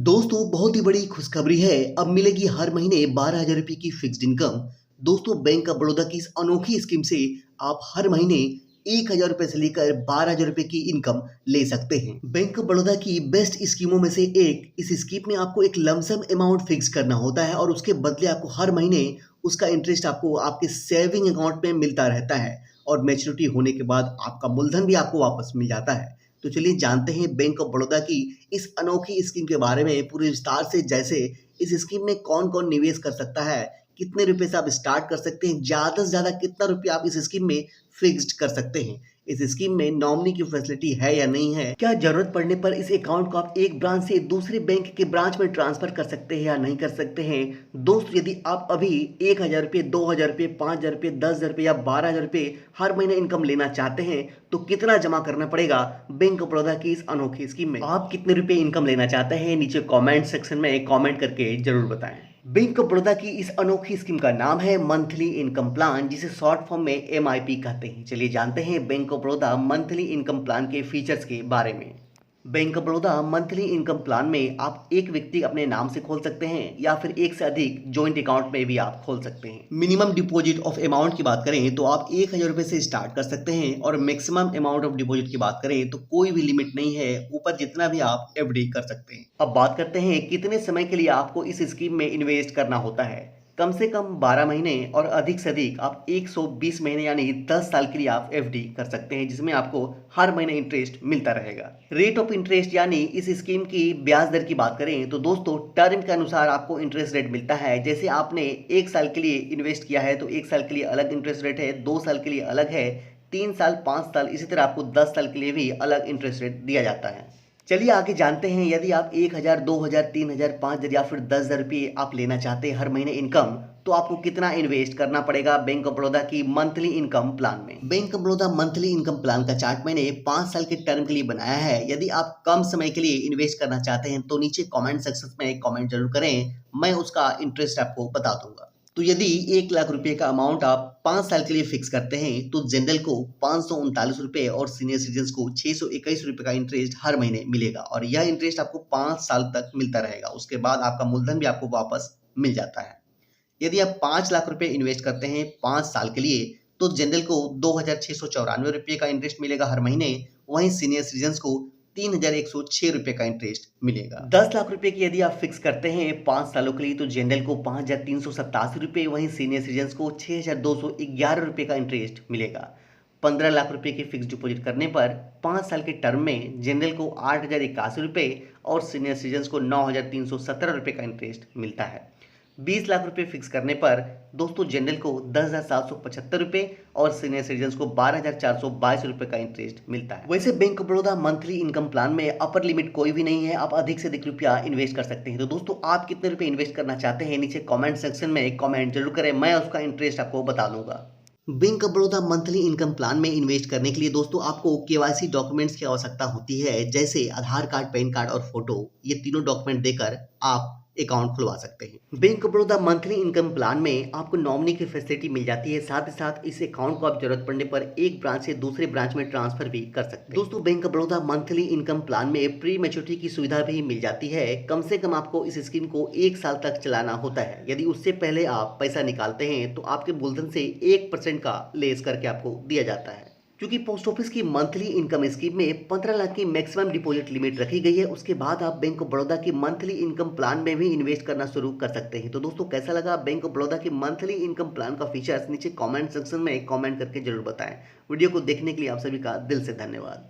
दोस्तों बहुत ही बड़ी खुशखबरी है। अब मिलेगी हर महीने 12,000 रुपए की फिक्स्ड इनकम। दोस्तों बैंक ऑफ बड़ौदा की इस अनोखी स्कीम से आप हर महीने 1,000 रुपए से लेकर 12,000 रुपए की इनकम ले सकते हैं। बैंक ऑफ बड़ौदा की बेस्ट स्कीमों में से एक इस स्कीम में आपको एक लमसम अमाउंट फिक्स करना होता है और उसके बदले आपको हर महीने उसका इंटरेस्ट आपको आपके सेविंग अकाउंट में मिलता रहता है और मैच्योरिटी होने के बाद आपका मूलधन भी आपको वापस मिल जाता है। तो चलिए जानते हैं बैंक ऑफ बड़ौदा की इस अनोखी स्कीम के बारे में पूरे विस्तार से। जैसे इस स्कीम में कौन-कौन निवेश कर सकता है, कितने रुपए से आप स्टार्ट कर सकते हैं, ज़्यादा से ज़्यादा कितना रुपया आप इस स्कीम में फिक्स्ड कर सकते हैं, इस स्कीम में नॉमिनी की फैसिलिटी है या नहीं है, क्या जरूरत पड़ने पर इस अकाउंट को आप एक ब्रांच से दूसरे बैंक के ब्रांच में ट्रांसफर कर सकते हैं या नहीं कर सकते हैं। दोस्तों यदि आप अभी 1,000 रुपये, 2,000 रुपये, 5,000 रुपये, 10,000 रुपये या 12,000 रुपये हर महीने इनकम लेना चाहते हैं तो कितना जमा करना पड़ेगा बैंक ऑफ बड़ौदा की इस अनोखी स्कीम में। आप कितने रुपए इनकम लेना चाहते हैं नीचे कमेंट सेक्शन में कमेंट करके जरूर बताएं। बैंक ऑफ बड़ौदा की इस अनोखी स्कीम का नाम है मंथली इनकम प्लान, जिसे शॉर्ट फॉर्म में एमआईपी कहते हैं। चलिए जानते हैं bank of Baroda monthly income plan के फीचर्स के बारे में। Bank of Baroda monthly income plan में आप एक व्यक्ति अपने नाम से खोल सकते हैं या फिर एक से अधिक जॉइंट अकाउंट में भी आप खोल सकते हैं। मिनिमम डिपॉजिट ऑफ अमाउंट की बात करें तो आप 1,000 रुपए से स्टार्ट कर सकते हैं और मैक्सिमम अमाउंट ऑफ डिपॉजिट की बात करें तो कोई भी लिमिट नहीं है, ऊपर जितना भी आप एफडी कर सकते हैं। अब बात करते हैं कितने समय के लिए आपको इस स्कीम में इन्वेस्ट करना होता है। कम से कम 12 महीने और अधिक से अधिक आप 120 महीने यानी 10 साल के लिए आप एफडी कर सकते हैं, जिसमें आपको हर महीने इंटरेस्ट मिलता रहेगा। रेट ऑफ इंटरेस्ट यानी इस स्कीम की ब्याज दर की बात करें तो दोस्तों टर्म के अनुसार आपको इंटरेस्ट रेट मिलता है। जैसे आपने 1 साल के लिए इन्वेस्ट किया है तो 1 साल के लिए अलग इंटरेस्ट रेट है, 2 साल के लिए अलग है, 3 साल, 5 साल, इसी तरह आपको 10 साल के लिए भी अलग इंटरेस्ट रेट दिया जाता है। चलिए आगे जानते हैं, यदि आप 1,000, 2,000, 3,000, 5,000 या फिर 10,000 रुपये आप लेना चाहते हैं हर महीने इनकम, तो आपको कितना इन्वेस्ट करना पड़ेगा बैंक ऑफ बड़ौदा की मंथली इनकम प्लान में। Bank of Baroda monthly income plan का चार्ट मैंने 5 साल के टर्म के लिए बनाया है। यदि आप कम समय के लिए इन्वेस्ट करना चाहते हैं तो नीचे कमेंट सेक्शन में कमेंट जरूर करें, मैं उसका इंटरेस्ट आपको बता दूंगा। तो यदि 1,00,000 रुपये का अमाउंट आप 5 साल के लिए फिक्स करते हैं तो जनरल को 539 रुपये और सीनियर सिटीजन को 621 रुपये का इंटरेस्ट हर महीने मिलेगा और यह इंटरेस्ट आपको 5 साल तक मिलता रहेगा। उसके बाद आपका मूलधन भी आपको वापस मिल जाता है। यदि आप 5 लाख रुपए इन्वेस्ट करते हैं 5 साल के लिए तो जनरल को 2,694 रुपये का इंटरेस्ट मिलेगा हर महीने, वहीं सीनियर सिटीजन को 3,106 रुपये का इंटरेस्ट मिलेगा। 10 लाख रुपए की यदि आप फिक्स करते हैं 5 सालों के लिए तो जनरल को 5,387 रुपये, वहीं सीनियर सिटीजन को 6,211 रुपये का इंटरेस्ट मिलेगा। 15 लाख रुपए की फिक्स डिपॉजिट करने पर 5 साल के टर्म में जनरल को 8,081 रुपये और सीनियर सिटीजन को 9,317 रुपये का इंटरेस्ट मिलता है। 20 लाख रुपए फिक्स करने पर दोस्तों जनरल को 10,775 रुपये और सीनियर सिटीजन को 12,422 रुपये का इंटरेस्ट मिलता है। वैसे bank of Baroda monthly income plan में अपर लिमिट कोई भी नहीं है, आप अधिक से अधिक रुपया इन्वेस्ट कर सकते हैं। तो दोस्तों आप कितने रुपए इन्वेस्ट करना चाहते हैं नीचे कमेंट सेक्शन में कमेंट जरूर करें, मैं उसका इंटरेस्ट आपको बता दूंगा। Bank of Baroda monthly income plan में इन्वेस्ट करने के लिए दोस्तों आपको केवाईसी डॉक्यूमेंट्स की आवश्यकता होती है, जैसे आधार कार्ड, पैन कार्ड और फोटो। ये तीनों डॉक्यूमेंट देकर आप अकाउंट खुलवा सकते हैं। Bank of Baroda monthly income plan में आपको नॉमिनी की फैसिलिटी मिल जाती है, साथ ही साथ इस अकाउंट को आप जरूरत पड़ने पर एक ब्रांच से दूसरे ब्रांच में ट्रांसफर भी कर सकते हैं। दोस्तों bank of Baroda monthly income plan में प्री मैच्योरिटी की सुविधा भी मिल जाती है। कम से कम आपको इस स्कीम को 1 साल तक चलाना होता है। यदि उससे पहले आप पैसा निकालते हैं तो आपके मूलधन से 1% का लेस करके आपको दिया जाता है। क्योंकि पोस्ट ऑफिस की मंथली इनकम स्कीम में 15 लाख की मैक्सिमम डिपॉजिट लिमिट रखी गई है, उसके बाद आप बैंक ऑफ बड़ौदा की मंथली इनकम प्लान में भी इन्वेस्ट करना शुरू कर सकते हैं। तो दोस्तों कैसा लगा बैंक ऑफ बड़ौदा की मंथली इनकम प्लान का फीचर्स नीचे कमेंट सेक्शन में कमेंट करके जरूर बताएं। वीडियो को देखने के लिए आप सभी का दिल से धन्यवाद।